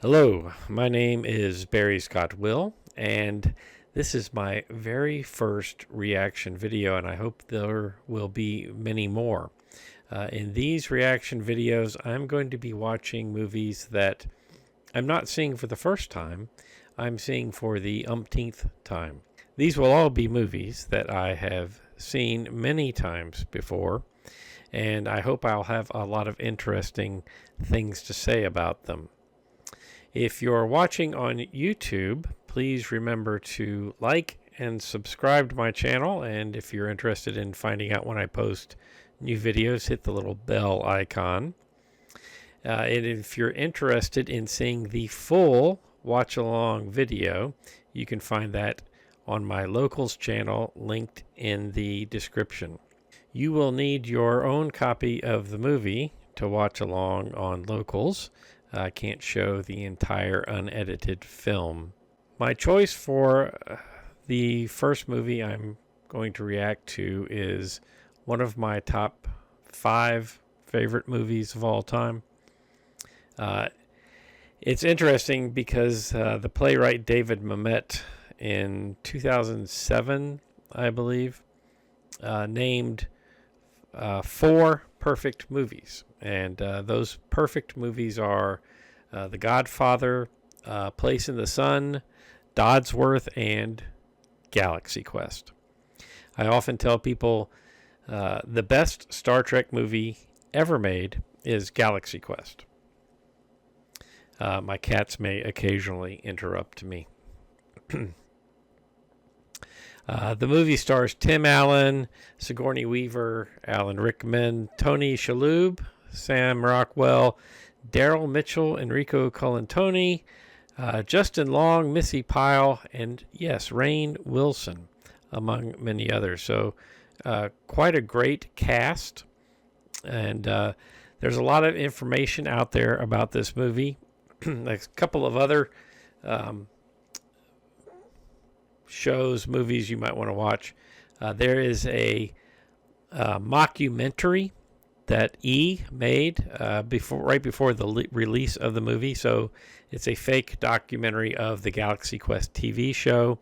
Hello, my name is Barry Scott Will, and this is my very first reaction video, and I hope there will be many more. In these reaction videos, I'm going to be watching movies that I'm not seeing for the first time, I'm seeing for the umpteenth time. These will all be movies that I have seen many times before, and I hope I'll have a lot of interesting things to say about them. If you're watching on YouTube, please remember to like and subscribe to my channel. And if you're interested in finding out when I post new videos, hit the little bell icon. And if you're interested in seeing the full watch-along video, you can find that on my Locals channel linked in the description. You will need your own copy of the movie to watch along on Locals. I can't show the entire unedited film. My choice for the first movie I'm going to react to is one of my top 5 favorite movies of all time. It's interesting because the playwright David Mamet in 2007, I believe, named 4 perfect movies. And those perfect movies are The Godfather, Place in the Sun, Dodsworth, and Galaxy Quest. I often tell people the best Star Trek movie ever made is Galaxy Quest. My cats may occasionally interrupt me. The movie stars Tim Allen, Sigourney Weaver, Alan Rickman, Tony Shalhoub, Sam Rockwell, Daryl Mitchell, Enrico Colantoni, Justin Long, Missy Pyle, and yes, Rainn Wilson, among many others. So quite a great cast. And there's a lot of information out there about this movie. A couple of other shows, movies you might want to watch. There is a mockumentary that E made right before the release of the movie. So it's a fake documentary of the Galaxy Quest TV show.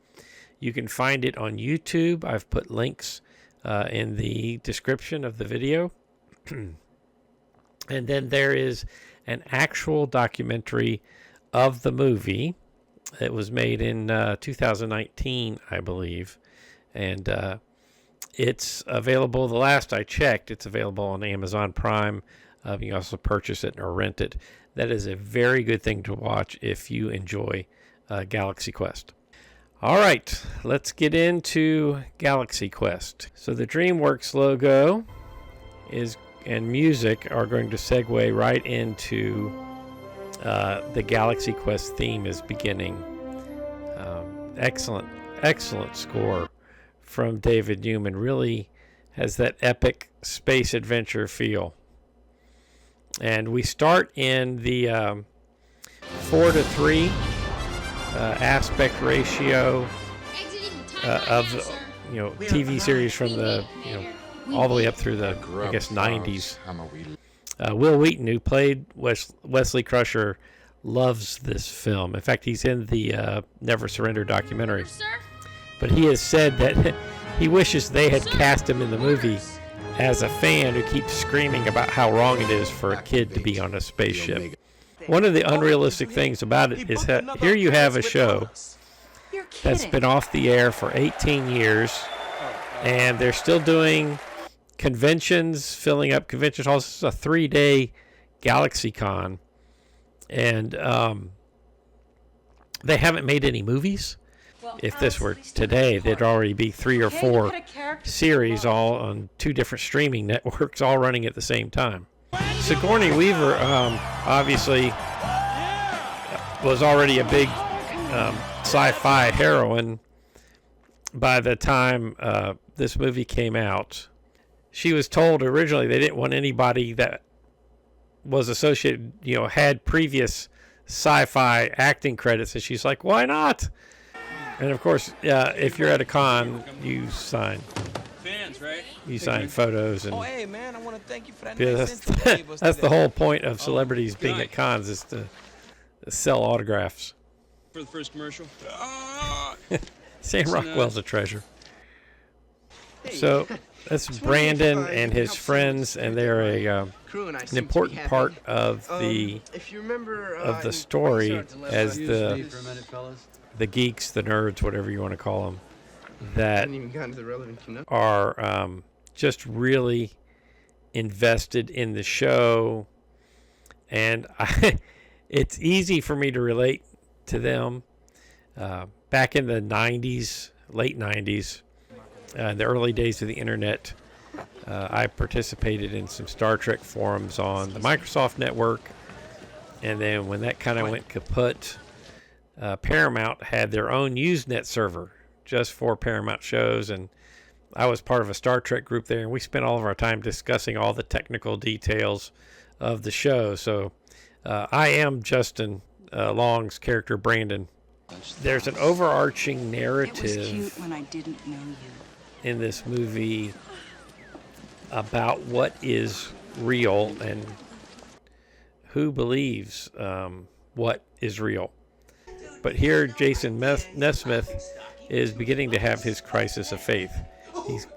You can find it on YouTube. I've put links in the description of the video. And then there is an actual documentary of the movie. It was made in 2019, I believe, and it's available. The last I checked, it's available on Amazon Prime. You can also purchase it or rent it. That is a very good thing to watch if you enjoy Galaxy Quest. All right, let's get into Galaxy Quest. So the DreamWorks logo and music are going to segue right into the Galaxy Quest theme is beginning. Excellent score from David Newman. Really has that epic space adventure feel. And we start in the 4:3 aspect ratio of TV series from the all the way up through the I guess 90s. Will Wheaton, who played Wesley Crusher, loves this film. In fact, he's in the Never Surrender documentary. But he has said that he wishes they had cast him in the movie as a fan who keeps screaming about how wrong it is for a kid to be on a spaceship. One of the unrealistic things about it is that here you have a show that's been off the air for 18 years, and they're still doing conventions, filling up convention halls. This is a 3-day GalaxyCon, and they haven't made any movies. If this were today, there'd already be 3 or 4 series all on 2 different streaming networks all running at the same time. Sigourney Weaver obviously was already a big sci-fi heroine by the time this movie came out. She was told originally they didn't want anybody that was associated, had previous sci-fi acting credits, and she's like, why not? And of course, if you're at a con, you sign fans, right? You sign photos, and hey man, I want to thank you for that. That's the whole point of celebrities being at cons, is to sell autographs. For the first commercial. Sam Rockwell's a treasure. So that's Brandon and his friends, and they're an important part of the story as the geeks, the nerds, whatever you want to call them, that are just really invested in the show, and it's easy for me to relate to them. Back in the 90s, late 90s, the early days of the internet, I participated in some Star Trek forums on the Microsoft network, and then when that kind of went kaput, Paramount had their own Usenet server just for Paramount shows, and I was part of a Star Trek group there, and we spent all of our time discussing all the technical details of the show. So I am Justin Long's character, Brandon. There's an overarching narrative It was cute when I didn't know you. in this movie about what is real and who believes what is real. But here, Jason Nesmith is beginning to have his crisis of faith. He's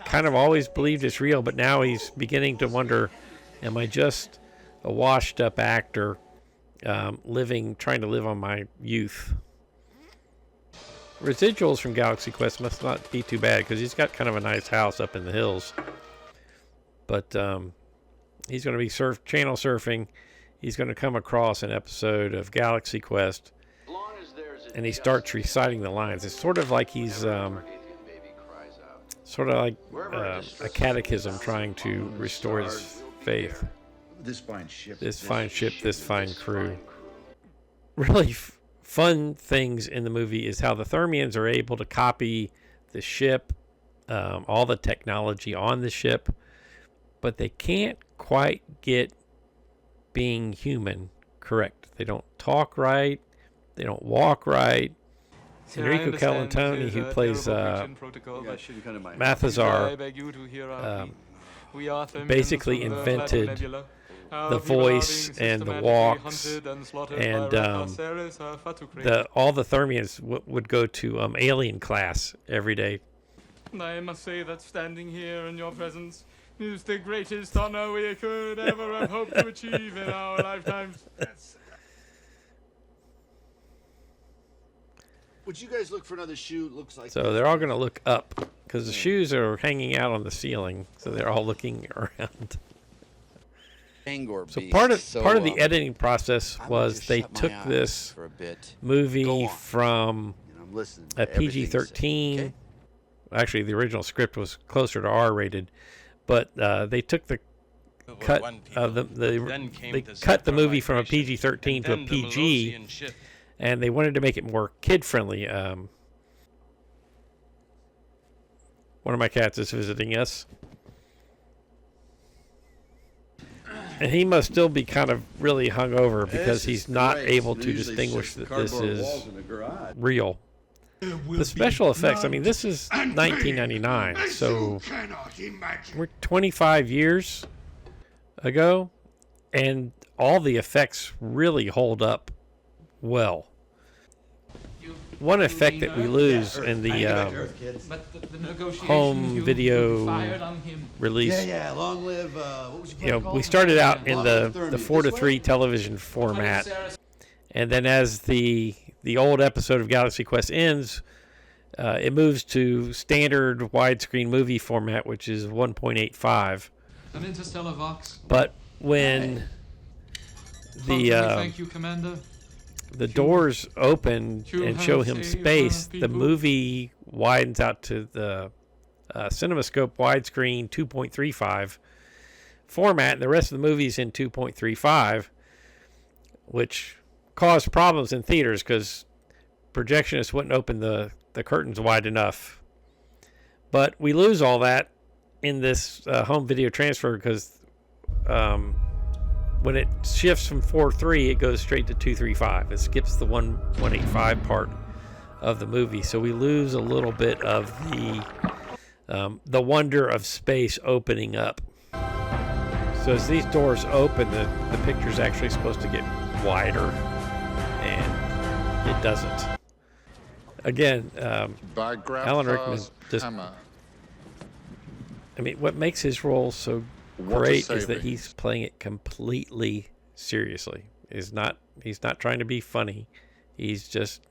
kind of always believed it's real, but now he's beginning to wonder, am I just a washed-up actor trying to live on my youth? Residuals from Galaxy Quest must not be too bad, because he's got kind of a nice house up in the hills. But he's going to be channel surfing. He's going to come across an episode of Galaxy Quest, and he starts reciting the lines. It's sort of like he's a catechism trying to restore his faith. This fine ship, this fine crew. Really fun things in the movie is how the Thermians are able to copy the ship, all the technology on the ship, but they can't quite get being human correct. They don't talk right. They don't walk right. Enrico Colantoni, who plays Mathazar, basically invented the voice and the walks, and all the Thermians would go to alien class every day. I must say that standing here in your presence is the greatest honor we could ever have hoped to achieve in our lifetimes. Would you guys look for another shoe? Looks like so. They're all going to look up because the shoes are hanging out on the ceiling, so they're all looking around. So part of the editing process was they took this movie from a PG-13. Okay. Actually, the original script was closer to R-rated, but they took the cut of they cut the movie from a PG-13 to a PG, and they wanted to make it more kid-friendly. One of my cats is visiting us. And he must still be kind of really hungover because he's not able to distinguish that this is real. The special effects, I mean, this is 1999, so we're 25 years ago, and all the effects really hold up well. One effect that we lose in the home video release, long live, we started out in the 4:3 television format, and then as the old episode of Galaxy Quest ends, it moves to standard widescreen movie format, which is 1.85. An interstellar vox. But when thank you, Commander. The doors open and show him space, the movie widens out to the CinemaScope widescreen 2.35 format, and the rest of the movie's in 2.35, which caused problems in theaters because projectionists wouldn't open the curtains wide enough. But we lose all that in this home video transfer because when it shifts from 4:3, it goes straight to 2.35. It skips the 1.85 part of the movie, so we lose a little bit of the wonder of space opening up. So as these doors open, the picture's actually supposed to get wider, it doesn't. Again, Alan Rickman just. I mean, what makes his role so great is that he's playing it completely seriously. He's not trying to be funny. He's just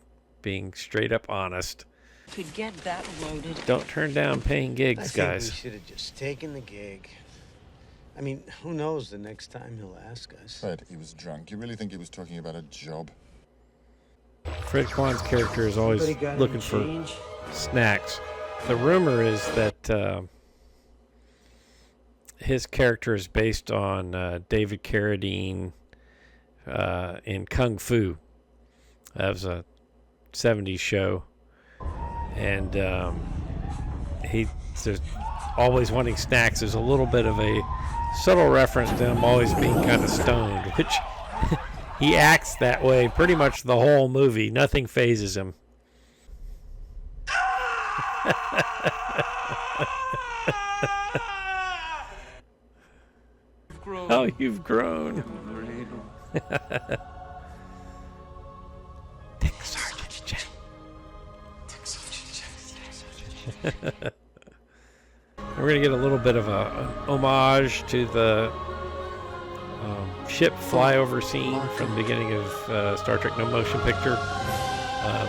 being straight up honest. To get that loaded. Don't turn down paying gigs, guys. We should have just taken the gig. I mean, who knows the next time he'll ask us. Fred, he was drunk. You really think he was talking about a job? Fred Kwon's character is always looking for snacks. The rumor is that his character is based on David Carradine in Kung Fu. That was a 70s show. And he's always wanting snacks. There's a little bit of a subtle reference to him always being kind of stoned, which he acts that way pretty much the whole movie. Nothing phases him. Oh, you've grown. Take Sergeant Chen. We're going to get a little bit of an homage to the ship flyover scene from the beginning of Star Trek No Motion Picture.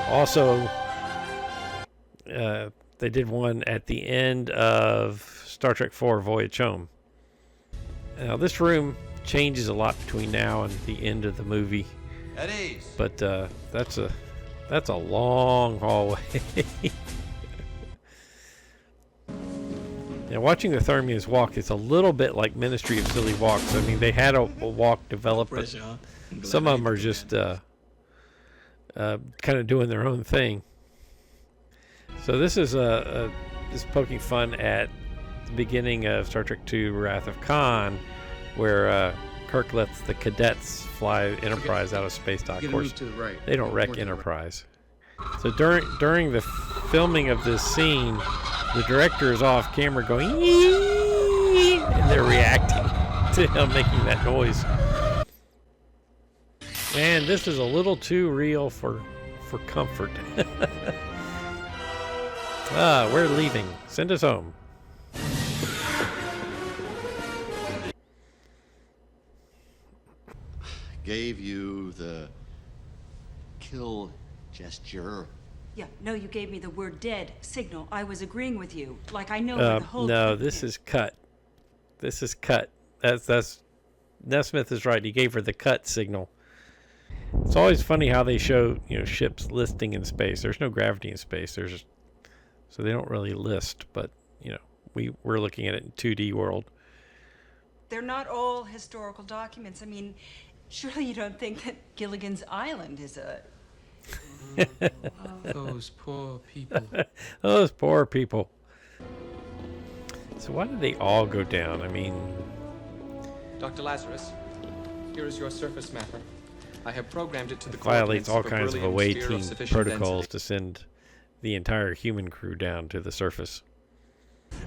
Also, they did one at the end of Star Trek IV Voyage Home. Now, this room changes a lot between now and the end of the movie. At ease. But that's a long hallway. Now, watching the Thermians walk, it's a little bit like Ministry of Silly Walks. I mean, they had a walk developed, but some of them are just kind of doing their own thing. So this is just poking fun at the beginning of Star Trek II: Wrath of Khan, where Kirk lets the cadets fly Enterprise out of space dock. Of course, they don't wreck Enterprise. So during the filming of this scene, the director is off camera going, "Yee!" and they're reacting to him making that noise. And this is a little too real for comfort. We're leaving. Send us home. Gave you the kill gesture. Yeah, no, you gave me the word dead signal. I was agreeing with you. Like I know where the whole no, this is cut. This is cut. That's Nesmith is right. He gave her the cut signal. It's always funny how they show, ships listing in space. There's no gravity in space. So they don't really list, but we're looking at it in 2D world. They're not all historical documents. I mean, surely you don't think that Gilligan's Island is a... Those poor people. Those poor people. So why did they all go down? I mean... Dr. Lazarus, here is your surface mapper. I have programmed it to the violates all kinds of away team protocols density. to send the entire human crew down to the surface.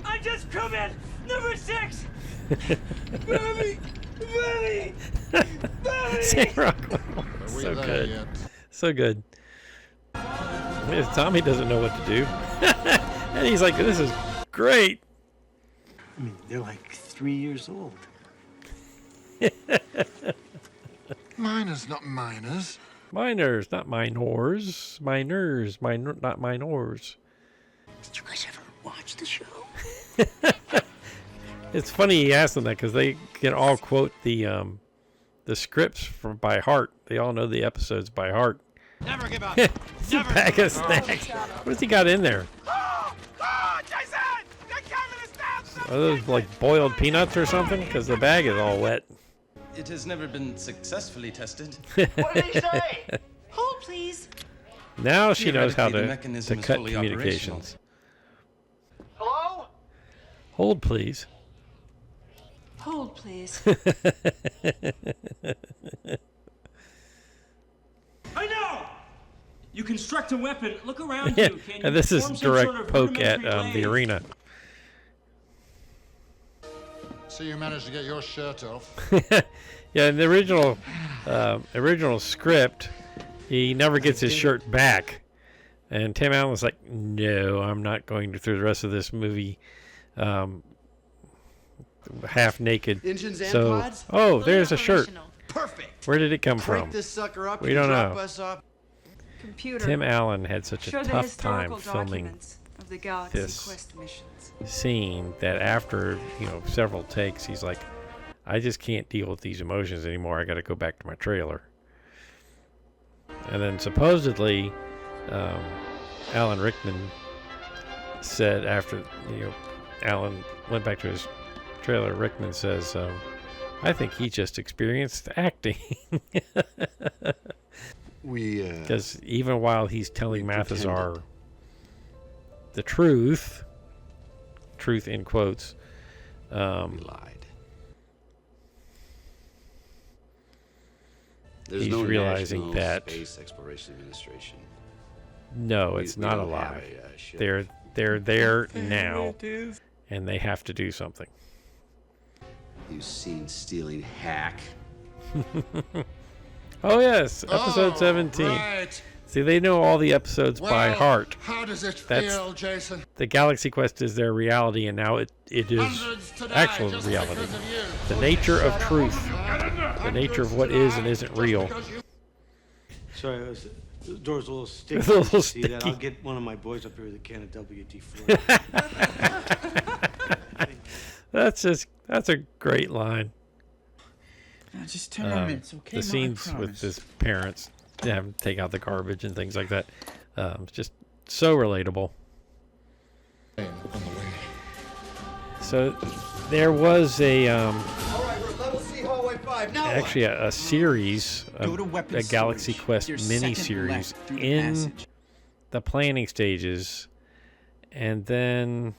I just come in! Number 6! Bobby! Bobby! Bobby! Sam Rockwell. So good. Yet? So good. Tommy doesn't know what to do. And he's like, this is great. I mean, they're like 3 years old. Minors, not minors. Minors, not minors. Minors, not minors. Did you guys ever watch the show? It's funny he asked them that because they can all quote the scripts by heart. They all know the episodes by heart. Never give up! It's a bag of snacks. What has he got in there? Oh, Jason! The cabin is down! Are those like boiled peanuts or something? Because the bag is all wet. It has never been successfully tested. What did he say? Hold, please. Now she knows how Theoretically, the to mechanism is cut fully communications. Hello? Hold, please. Hold, please. I know! You construct a weapon. Look around Yeah, you. Can you and this is perform some direct sort of poke at rudimentary the lathe? arena. So you managed to get your shirt off. Yeah, in the original script, he never gets his shirt back. And Tim Allen was like, no, I'm not going to through the rest of this movie half naked. Engines and So, pods? oh, there's a shirt. Perfect. Where did it come Crank from? this sucker up We and don't drop know. us off. Computer. Tim Allen had such a Show the tough time historical filming documents of the Galaxy this Quest missions. scene that after, several takes, he's like, I just can't deal with these emotions anymore. I got to go back to my trailer. And then supposedly, Alan Rickman said after, Alan went back to his trailer, Rickman says, I think he just experienced acting. Because even while he's telling Mathesar the truth in quotes, We lied. There's he's no realizing National that Space Exploration Administration. no, it's We not a don't have lie. a, ship. They're there now, and they have to do something. You seen stealing hack? Oh yes, episode 17. Right. See, they know all the episodes by Well, heart. How does it That's- feel, Jason? The Galaxy Quest is their reality, and now it is Hundreds to die actual just reality. because of you. The nature of truth, the nature of what is and isn't real. Sorry, the door's a little sticky. It's a little See that? I'll sticky. get one of my boys up here with a can of WD-40. That's a great line. Now, just 10 more minutes, okay? The scenes with his parents having to take out the garbage and things like that, it's just so relatable. On the way. So there was a All right, we're at level C, hallway 5. Now actually a series, Go to weapons a Galaxy storage. Quest There's mini second series left through the in passage. the planning stages, and then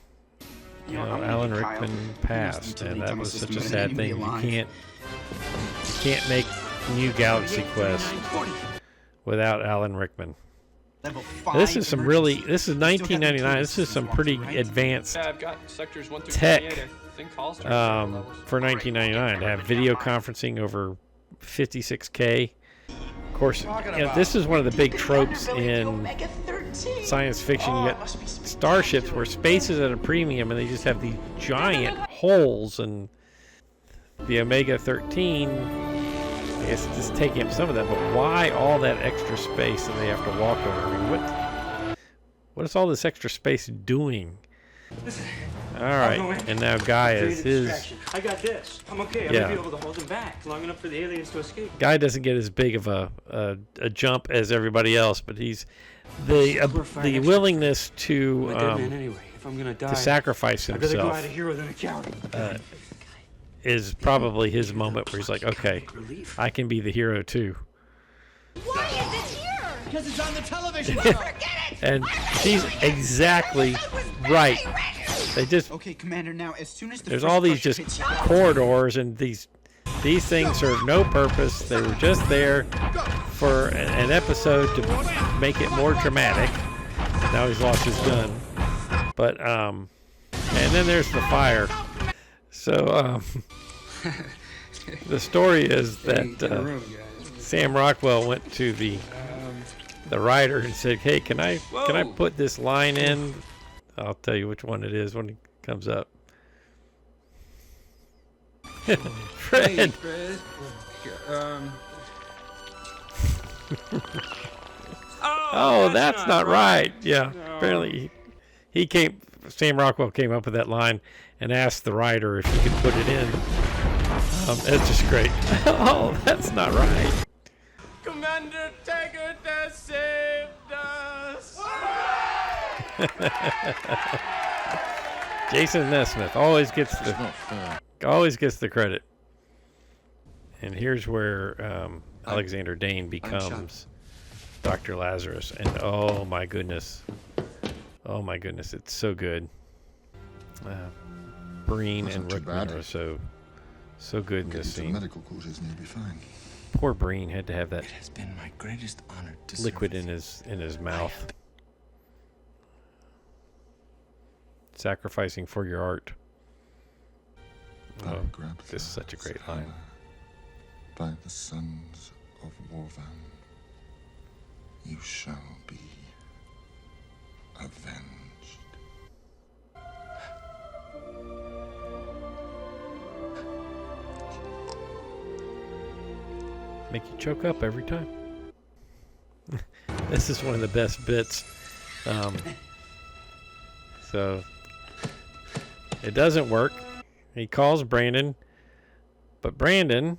Alan Rickman passed, and that was such a sad thing. You can't make new Galaxy Quest without Alan Rickman. Level 5 This is some really, this is Still got the 1999. This is tools some to pretty walk, right? advanced Yeah, I've got sectors 1 through tech 28. I think Hall's for 1999 to have video conferencing over 56K. Of course, this is one of the big tropes in science fiction. You got starships where space is at a premium, and they just have these giant holes, and the Omega 13, I guess it's just taking up some of that, but why all that extra space and they have to walk over? I mean, what is all this extra space doing? All right, and now Guy is his. I got this. I'm okay. I'm Yeah. gonna be able to hold him back long enough for the aliens to escape. Guy doesn't get as big of a jump as everybody else, but he's the willingness to I'm a dead man anyway. If I'm gonna die, to sacrifice I'd rather go himself out of here than a coward. is probably his moment where he's like, okay, Relief. I can be the hero too. Why is it here? Because it's on the television show. And she's exactly right. They just Okay, Commander. Now, as soon as the there's first all these crush just hits you- corridors, and these things serve no purpose. They were just there for an episode to make it more dramatic. Now he's lost his gun, but and then there's the fire. So the story is that Sam Rockwell went to the writer and said, "Hey, can I put this line in?" I'll tell you which one it is when it comes up. Fred. Oh, that's not right. Yeah, apparently Sam Rockwell came up with that line and asked the writer if he could put it in. It's just great. Oh, that's not right. Commander Taggart has saved us. Jason Nesmith always gets the credit. And here's where Alexander Dane becomes Dr. Lazarus, and oh my goodness, it's so good. Breen and Rickman are so good in this scene. Medical quarters and you'll be fine. Poor Breen had to have that It has been my greatest honor to liquid serve in his mouth. Sacrificing for your art. Oh, this is such a great line. By the sons of Warvan. You shall be avenged. Make you choke up every time. This is one of the best bits. So it doesn't work. He calls Brandon, but Brandon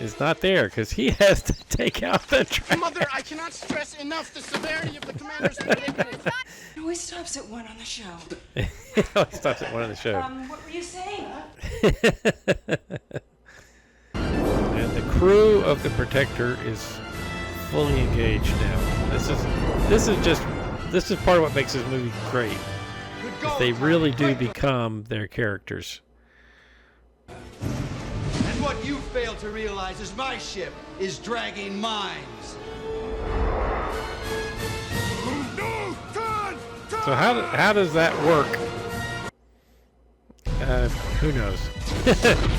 is not there because he has to take out the trash. Mother, I cannot stress enough the severity of the commander's predicament. It always stops at 1 on the show. He always stops at one of the show. What were you saying? And the crew of the Protector is fully engaged now. This is part of what makes this movie great. Is they really do become their characters. And what you fail to realize is my ship is dragging mines. So how does that work? Who knows?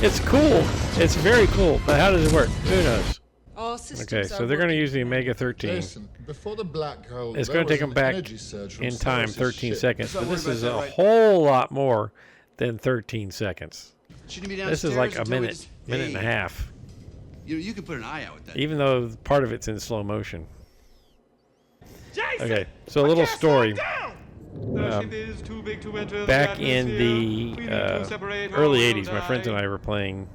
It's cool. It's very cool. But how does it work? Who knows? All systems Okay, so they're going to use the Omega-13. Jason, before the black hole, It's there going to was take them an back energy surge from in time, Cyrus's 13 ship. seconds. But Don't this worry is about a that, right? whole lot more than 13 seconds. Shouldn't be This is downstairs like a until we minute, just- minute and a Hey, half. You can put an eye out with that. Even though part of it's in slow motion. Okay, so a little story. The ship is too big to enter the Back in atmosphere. the We need to separate or early we'll 80s, my friends and die. I were playing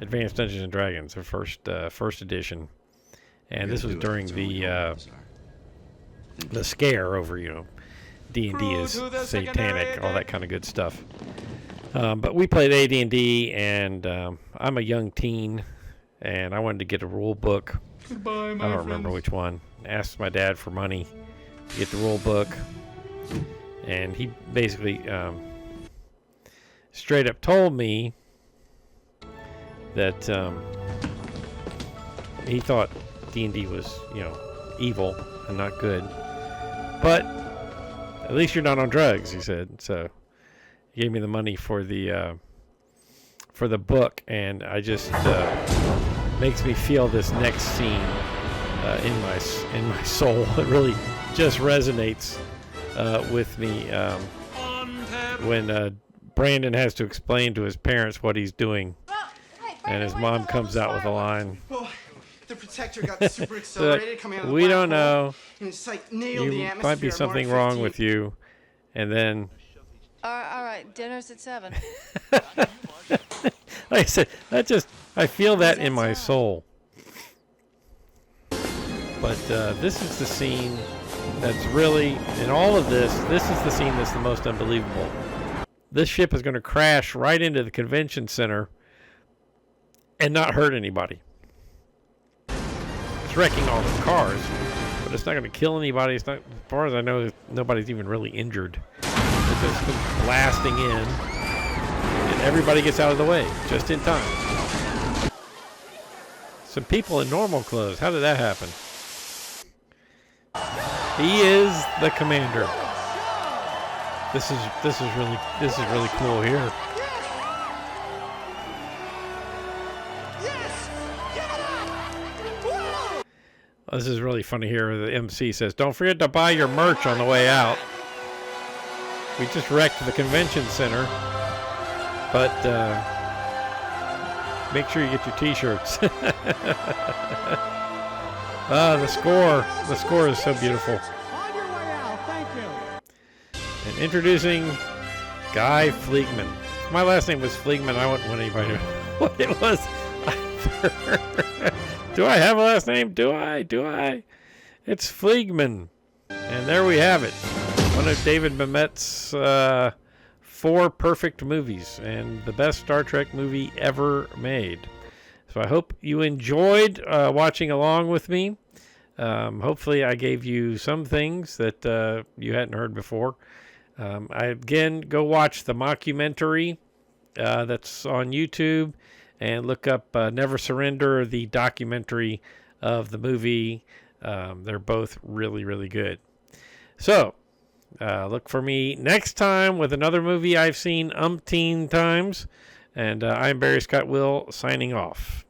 Advanced Dungeons and Dragons, the first edition. And this was during the scare over, D&D Crew is to the satanic, secondary all that kind of good stuff. But we played AD&D, and I'm a young teen, and I wanted to get a rule book. Goodbye, my I don't remember friends. which one. Asked my dad for money to get the rule book, and he basically straight up told me that he thought D&D was, evil and not good. But at least you're not on drugs, he said. So he gave me the money for the book, and I just makes me feel this next scene in my soul. It really just resonates with me when Brandon has to explain to his parents what he's doing, and his mom comes out with a line. Oh, the Protector got super accelerated coming out of the We black don't hole, know. And it's like nailed the You atmosphere might be at something Mark wrong 15. with you, and then. All right, dinner's at 7. Like I said, I feel that in my soul. But this is the scene that's really, in all of this is the scene that's the most unbelievable. This ship is going to crash right into the convention center and not hurt anybody. It's wrecking all the cars, but it's not going to kill anybody. It's not, as far as I know, nobody's even really injured. It just comes blasting in, and everybody gets out of the way just in time. Some people in normal clothes. How did that happen? He is the commander. This is really cool here. This is really funny here. The MC says, "Don't forget to buy your merch on the way out." We just wrecked the convention center, but make sure you get your t-shirts. The score is so beautiful. On your way out, thank you. And introducing Guy Fleegman. If my last name was Fleegman, I wouldn't want anybody to know what it was. Do I have a last name? Do I? It's Fleegman. And there we have it. One of David Mamet's 4 perfect movies, and the best Star Trek movie ever made. So I hope you enjoyed watching along with me. Hopefully I gave you some things that you hadn't heard before. Again, go watch the Mockumentary that's on YouTube, and look up Never Surrender, the documentary of the movie. They're both really, really good. So look for me next time with another movie I've seen umpteen times. And I'm Barry Scott Will, signing off.